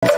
There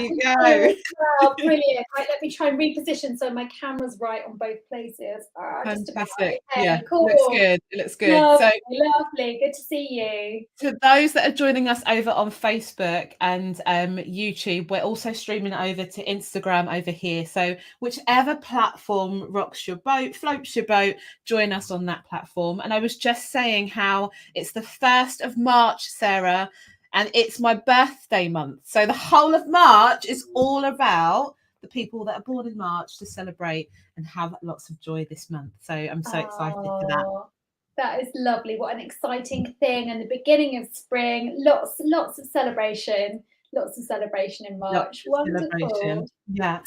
you go. Wow, brilliant. Right, let me try and reposition so my camera's right on both places. Fantastic. Okay, Yeah, cool. looks good. It looks good. Lovely, So lovely. Good to see you. To those that are joining us over on Facebook and YouTube, we're also streaming over to Instagram over here. So whichever platform rocks your boat, floats your boat, join us on that platform. And I was just saying how it's the 1st of March, Sarah, and it's my birthday month. So the whole of March is all about the people that are born in March to celebrate and have lots of joy this month. So I'm so excited for that. That is lovely. What an exciting thing. And the beginning of spring, lots of celebration. Lots of celebration in March. Wonderful. Yeah.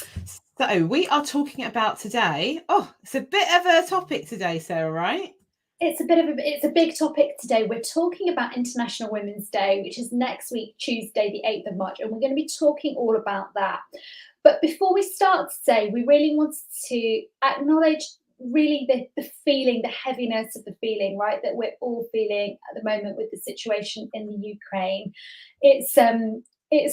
So we are talking about today. Oh, it's a bit of a topic today, Sarah, right? It's a big topic today. We're talking about International Women's Day, which is next week, Tuesday, the 8th of March, and we're going to be talking all about that. But before we start today, we really wanted to acknowledge really the feeling, the heaviness of the feeling, right, that we're all feeling at the moment with the situation in the Ukraine. It's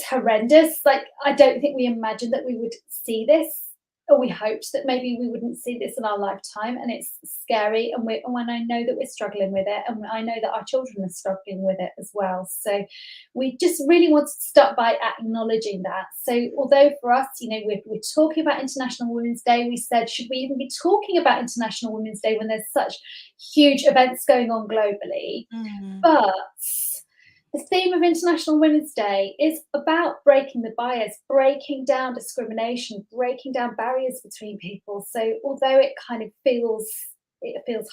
horrendous. Like, I don't think we imagined that we would see this, or we hoped that maybe we wouldn't see this in our lifetime, and it's scary. And when I know that we're struggling with it, and I know that our children are struggling with it as well. So we just really wanted to start by acknowledging that. So although for us, we're talking about International Women's Day, we said, should we even be talking about International Women's Day when there's such huge events going on globally? But the theme of International Women's Day is about breaking the bias, breaking down discrimination, breaking down barriers between people. So although it kind of feels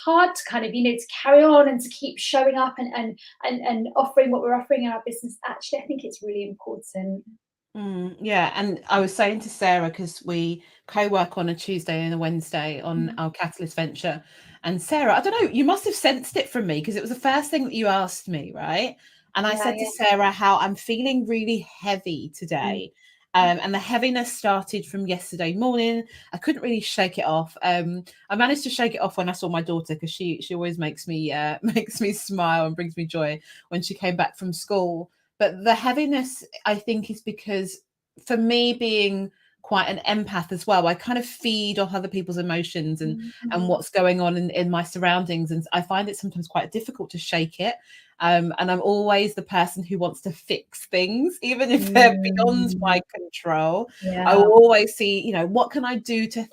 hard to kind of, to carry on and to keep showing up and offering what we're offering in our business, actually, I think it's really important. Yeah, and I was saying to Sarah, because we co-work on a Tuesday and a Wednesday on our Catalyst venture, and Sarah, I don't know, you must have sensed it from me because it was the first thing that you asked me, right? And I said to Sarah how I'm feeling really heavy today. And the heaviness started from yesterday morning. I couldn't really shake it off. I managed to shake it off when I saw my daughter, because she always makes me smile and brings me joy when she came back from school. But the heaviness, I think, is because for me, being quite an empath as well, I kind of feed off other people's emotions and what's going on in my surroundings. And I find it sometimes quite difficult to shake it. And I'm always the person who wants to fix things, even if they're beyond my control. I will always see, what can I do to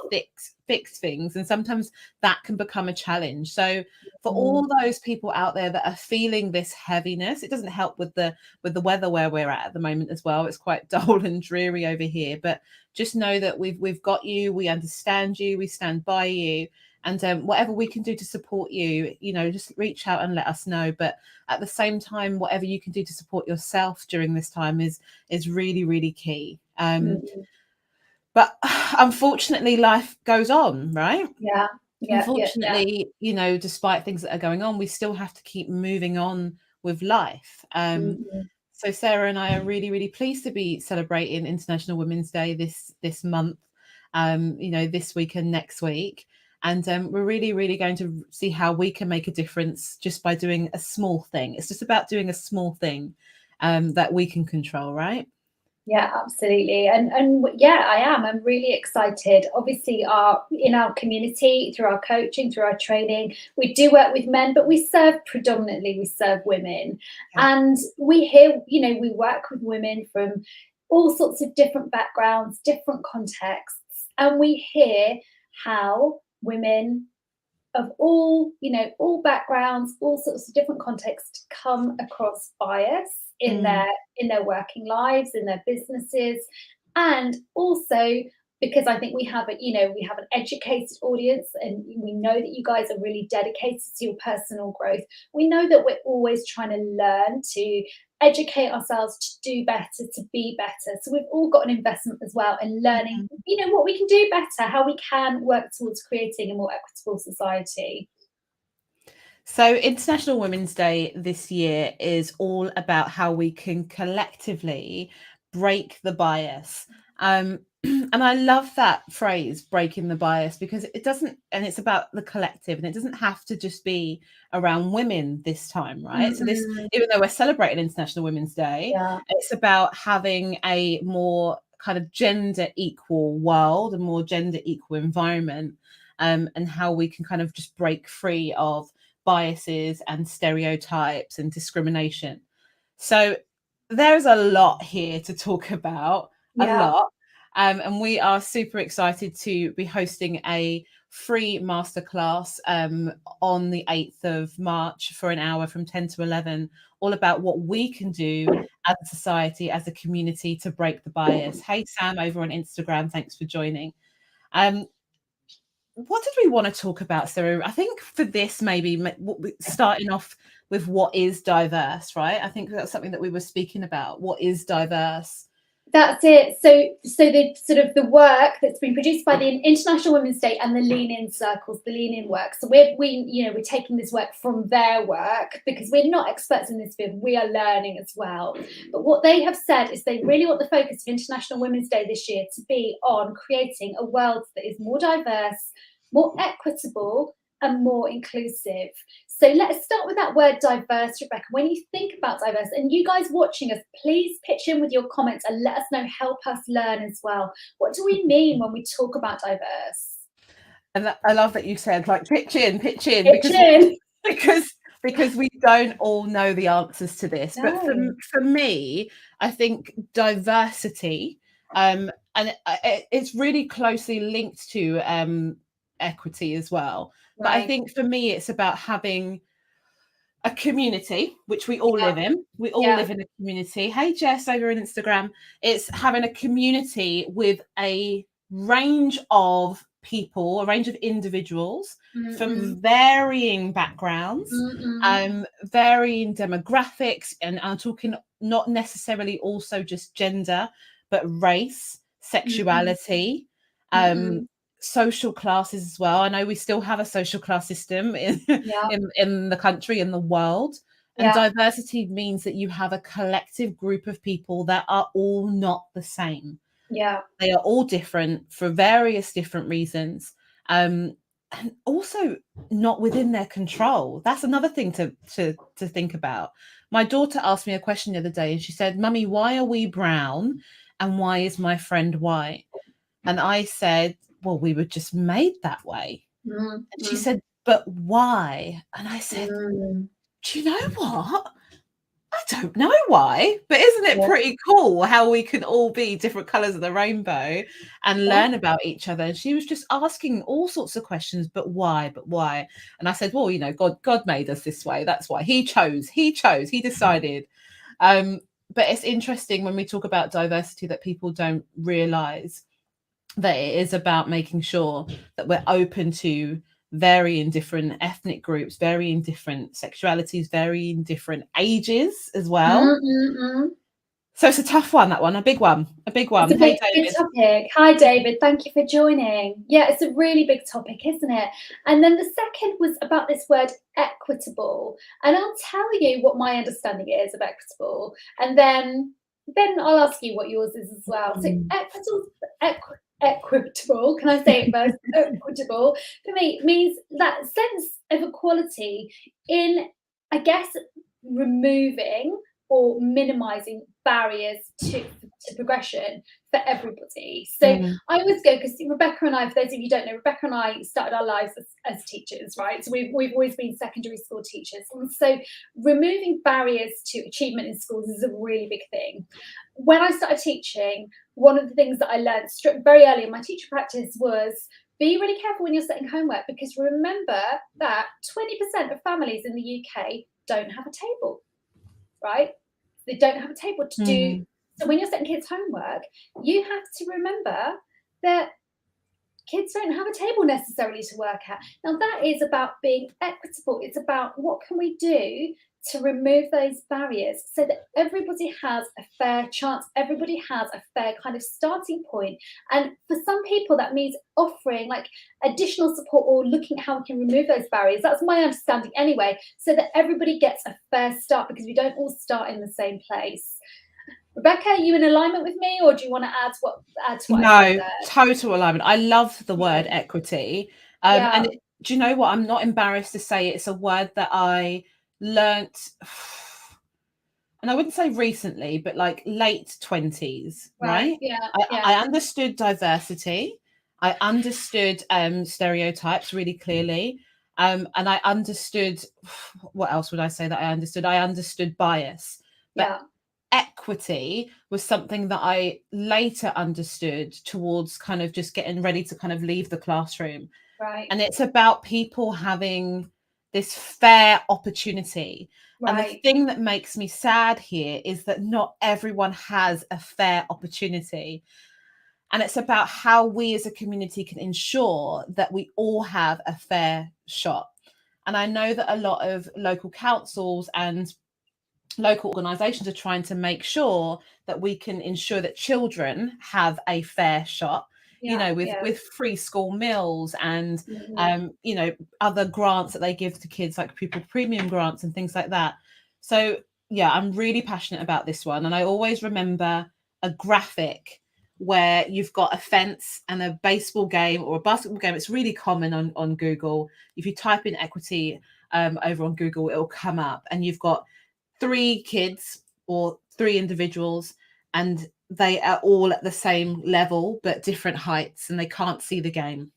fix things? And sometimes that can become a challenge. So for all those people out there that are feeling this heaviness, it doesn't help with the weather where we're at the moment as well. It's quite dull and dreary over here, but just know that we've got you, we understand you, we stand by you. And whatever we can do to support you, just reach out and let us know. But at the same time, whatever you can do to support yourself during this time is really, really key. But unfortunately, life goes on, right? Yeah. Unfortunately, despite things that are going on, we still have to keep moving on with life. So Sarah and I are really, really pleased to be celebrating International Women's Day this month, this week and next week. And we're really, really going to see how we can make a difference just by doing a small thing. It's just about doing a small thing that we can control, right? Yeah, absolutely. And yeah, I am. I'm really excited. Obviously, in our community, through our coaching, through our training, we do work with men, but we serve women. Yeah. And we work with women from all sorts of different backgrounds, different contexts, and we hear how women of all, all backgrounds, all sorts of different contexts, come across bias in their working lives, in their businesses, and also because I think we have we have an educated audience, and we know that you guys are really dedicated to your personal growth. We know that we're always trying to learn, to educate ourselves, to do better, to be better. So we've all got an investment as well in learning, what we can do better, how we can work towards creating a more equitable society. So International Women's Day this year is all about how we can collectively break the bias. And I love that phrase, breaking the bias, because it doesn't, and it's about the collective, and it doesn't have to just be around women this time, right? So this, even though we're celebrating International Women's Day, it's about having a more kind of gender equal world, a more gender equal environment, and how we can kind of just break free of biases and stereotypes and discrimination. So there's a lot here to talk about, a lot. And we are super excited to be hosting a free masterclass on the 8th of March for an hour from 10 to 11, all about what we can do as a society, as a community, to break the bias. Hey, Sam, over on Instagram, thanks for joining. What did we want to talk about, Sarah? I think for this, maybe starting off with what is diverse, right? I think that's something that we were speaking about. What is diverse? That's it. So the sort of the work that's been produced by the International Women's Day and the Lean In circles, the Lean In work. So we're taking this work from their work because we're not experts in this field. We are learning as well. But what they have said is they really want the focus of International Women's Day this year to be on creating a world that is more diverse, more equitable, and more inclusive. So let's start with that word diverse, Rebecca. When you think about diverse, and you guys watching us, please pitch in with your comments and let us know, help us learn as well. What do we mean when we talk about diverse? And I love that you said, like, pitch in, because we don't all know the answers to this. No. But for me, I think diversity, and it's really closely linked to equity as well. Right. But I think for me, it's about having a community, which we all live in. We all live in a community. Hey, Jess, over on Instagram. It's having a community with a range of people, a range of individuals from varying backgrounds, varying demographics, and I'm talking not necessarily also just gender, but race, sexuality, social classes as well. I know we still have a social class system in the country, in the world. And diversity means that you have a collective group of people that are all not the same. They are all different for various different reasons, and also not within their control. That's another thing to think about. My daughter asked me a question the other day, and she said, "Mummy, why are we brown and why is my friend white?" And I said, "Well, we were just made that way." And she said, "But why?" And I said, "Do you know what? I don't know why, but isn't it pretty cool how we can all be different colors of the rainbow and learn about each other?" And she was just asking all sorts of questions, but why? And I said, "Well, God made us this way. That's why he decided." But it's interesting when we talk about diversity that people don't realize that it is about making sure that we're open to varying different ethnic groups, varying different sexualities, varying different ages as well. So it's a tough one, that one, a big one. It's a big topic. Hi, David. Thank you for joining. Yeah, it's a really big topic, isn't it? And then the second was about this word equitable. And I'll tell you what my understanding is of equitable. And then I'll ask you what yours is as well. So equitable, can I say it first? Equitable, for me, means that sense of equality in, I guess, removing or minimizing barriers to progression for everybody. So I always go, because Rebecca and I, for those of you who don't know, Rebecca and I started our lives as teachers, right? So we've always been secondary school teachers. And so removing barriers to achievement in schools is a really big thing. When I started teaching, one of the things that I learned very early in my teacher practice was be really careful when you're setting homework, because remember that 20% of families in the UK don't have a table, right? They don't have a table to do. So when you're setting kids homework, you have to remember that kids don't have a table necessarily to work at. Now that is about being equitable. It's about what can we do to remove those barriers so that everybody has a fair chance, everybody has a fair kind of starting point. And for some people that means offering like additional support or looking at how we can remove those barriers. That's my understanding anyway, so that everybody gets a fair start, because we don't all start in the same place. Rebecca, are you in alignment with me, or do you want to add to what I said there? Total alignment. I love the word equity. And do you know what? I'm not embarrassed to say it's a word that I learnt, and I wouldn't say recently, but like late 20s, right? I understood diversity. I understood stereotypes really clearly. And I understood, what else would I say that I understood? I understood bias. But equity was something that I later understood towards kind of just getting ready to kind of leave the classroom. Right. And it's about people having this fair opportunity. Right. And the thing that makes me sad here is that not everyone has a fair opportunity. And it's about how we as a community can ensure that we all have a fair shot. And I know that a lot of local councils and local organisations are trying to make sure that we can ensure that children have a fair shot, with free school meals and other grants that they give to kids, like pupil premium grants and things like that. So I'm really passionate about this one, and I always remember a graphic where you've got a fence and a baseball game or a basketball game. It's really common on Google. If you type in equity over on Google, it'll come up, and you've got 3 kids or 3 individuals, and they are all at the same level but different heights, and they can't see the game.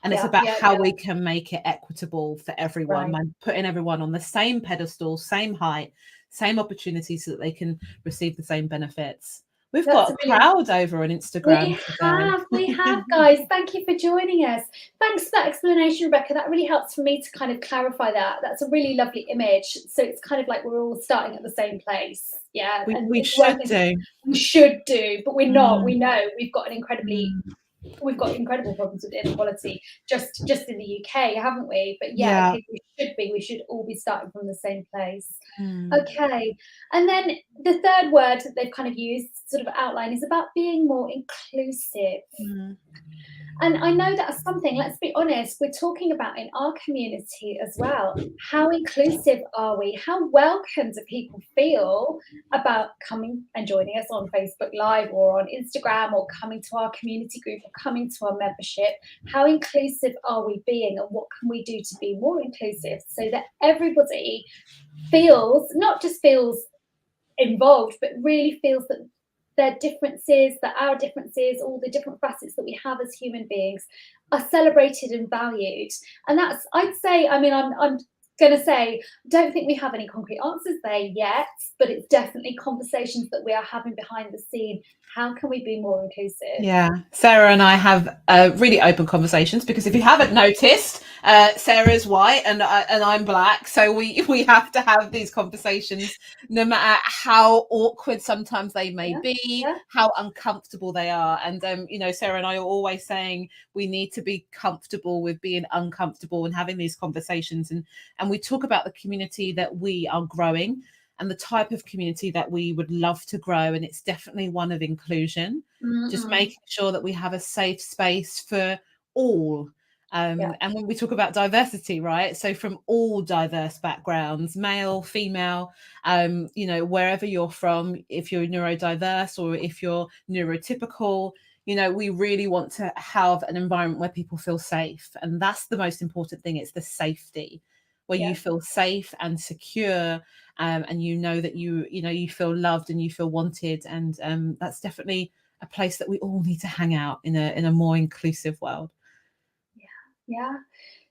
And it's about how we can make it equitable for everyone, by putting everyone on the same pedestal, same height, same opportunity, so that they can receive the same benefits. We've got a crowd over on Instagram. We have, guys. Thank you for joining us. Thanks for that explanation, Rebecca. That really helps for me to kind of clarify that. That's a really lovely image. So it's kind of like we're all starting at the same place. Yeah. We should do. We should do, but we're not. We know we've got we've got incredible problems with inequality just in the UK, haven't we? But we should all be starting from the same place. Okay. And then the third word that they've kind of used, sort of outline, is about being more inclusive. And I know that's something, let's be honest, we're talking about in our community as well. How inclusive are we? How welcome do people feel about coming and joining us on Facebook Live or on Instagram, or coming to our community group, or coming to our membership? How inclusive are we being, and what can we do to be more inclusive so that everybody feels, not just feels involved, but really feels that their differences, that our differences, all the different facets that we have as human beings are celebrated and valued. And that's, I'd say, I mean, I'm going to say, don't think we have any concrete answers there yet, but it's definitely conversations that we are having behind the scene. How can we be more inclusive? Yeah, Sarah and I have really open conversations, because if you haven't noticed, Sarah's white and I'm black, so we have to have these conversations, no matter how awkward sometimes they may be, how uncomfortable they are. And Sarah and I are always saying we need to be comfortable with being uncomfortable and having these conversations. And we talk about the community that we are growing and the type of community that we would love to grow. And it's definitely one of inclusion, just making sure that we have a safe space for all. And when we talk about diversity, right? So from all diverse backgrounds, male, female, wherever you're from, if you're neurodiverse or if you're neurotypical, we really want to have an environment where people feel safe. And that's the most important thing. It's the safety, where you feel safe and secure, and that you feel loved and you feel wanted. And that's definitely a place that we all need to hang out in a more inclusive world. Yeah.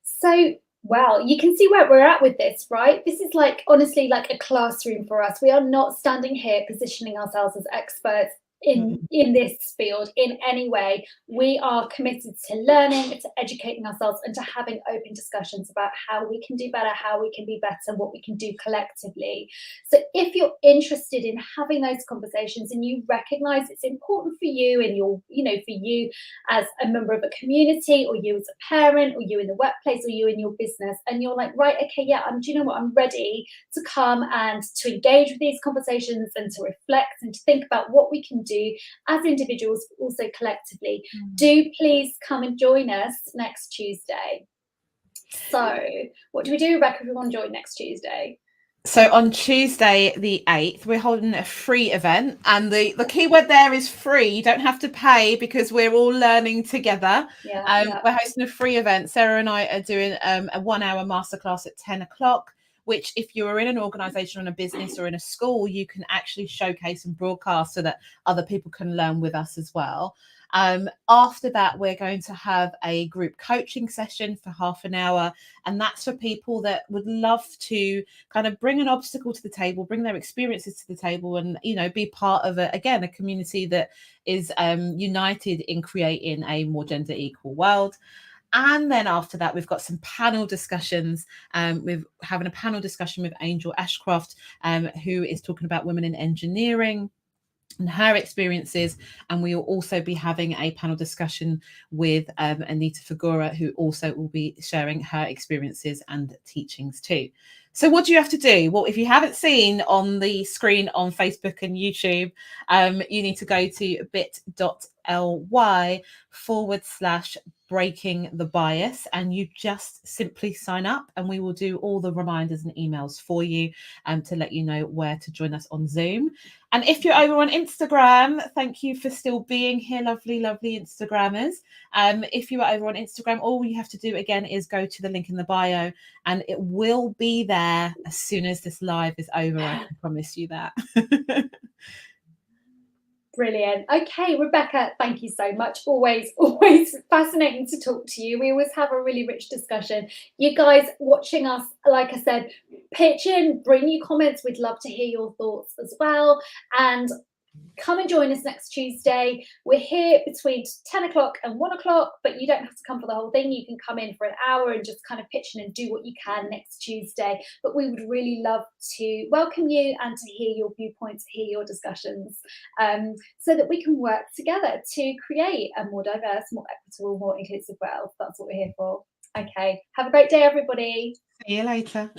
So, well, you can see where we're at with this, right? This is honestly like a classroom for us. We are not standing here positioning ourselves as experts in this field in any way. We are committed to learning, to educating ourselves, and to having open discussions about how we can do better, how we can be better, what we can do collectively. So if you're interested in having those conversations and you recognize it's important for you and you're, for you as a member of a community, or you as a parent, or you in the workplace, or you in your business, and you're like, right, okay, yeah, do you know what, I'm ready to come and to engage with these conversations and to reflect and to think about what we can do as individuals, but also collectively, do please come and join us next Tuesday. So what do we do, Rebecca, if we want to join next Tuesday? So on Tuesday the 8th, we're holding a free event, and the key word there is free. You don't have to pay because we're all learning together. We're hosting a free event. Sarah and I are doing a 1-hour masterclass at 10 o'clock, which if you're in an organization or in a business or in a school, you can actually showcase and broadcast so that other people can learn with us as well. After that, we're going to have a group coaching session for half an hour, and that's for people that would love to kind of bring an obstacle to the table, bring their experiences to the table, and be part of a community that is united in creating a more gender equal world. And then after that, we've got some panel discussions. We're having a panel discussion with Angel Ashcroft, who is talking about women in engineering and her experiences, and we will also be having a panel discussion with Anita Fagora, who also will be sharing her experiences and teachings too. So what do you have to do? Well, if you haven't seen on the screen on Facebook and YouTube, you need to go to bit.ly/breaking the bias, and you just simply sign up, and we will do all the reminders and emails for you to let you know where to join us on Zoom. And if you're over on Instagram, thank you for still being here, lovely, lovely Instagrammers. If you are over on Instagram, all you have to do again is go to the link in the bio, and it will be there as soon as this live is over. I can promise you that. Brilliant. Okay, Rebecca, thank you so much. Always fascinating to talk to you. We always have a really rich discussion. You guys watching us, like I said, pitch in, bring your comments. We'd love to hear your thoughts as well. And come and join us next Tuesday. We're here between 10 o'clock and 1 o'clock, but you don't have to come for the whole thing. You can come in for an hour and just kind of pitch in and do what you can next Tuesday. But we would really love to welcome you and to hear your viewpoints, hear your discussions, so that we can work together to create a more diverse, more equitable, more inclusive world. That's what we're here for. Okay, have a great day, everybody. See you later.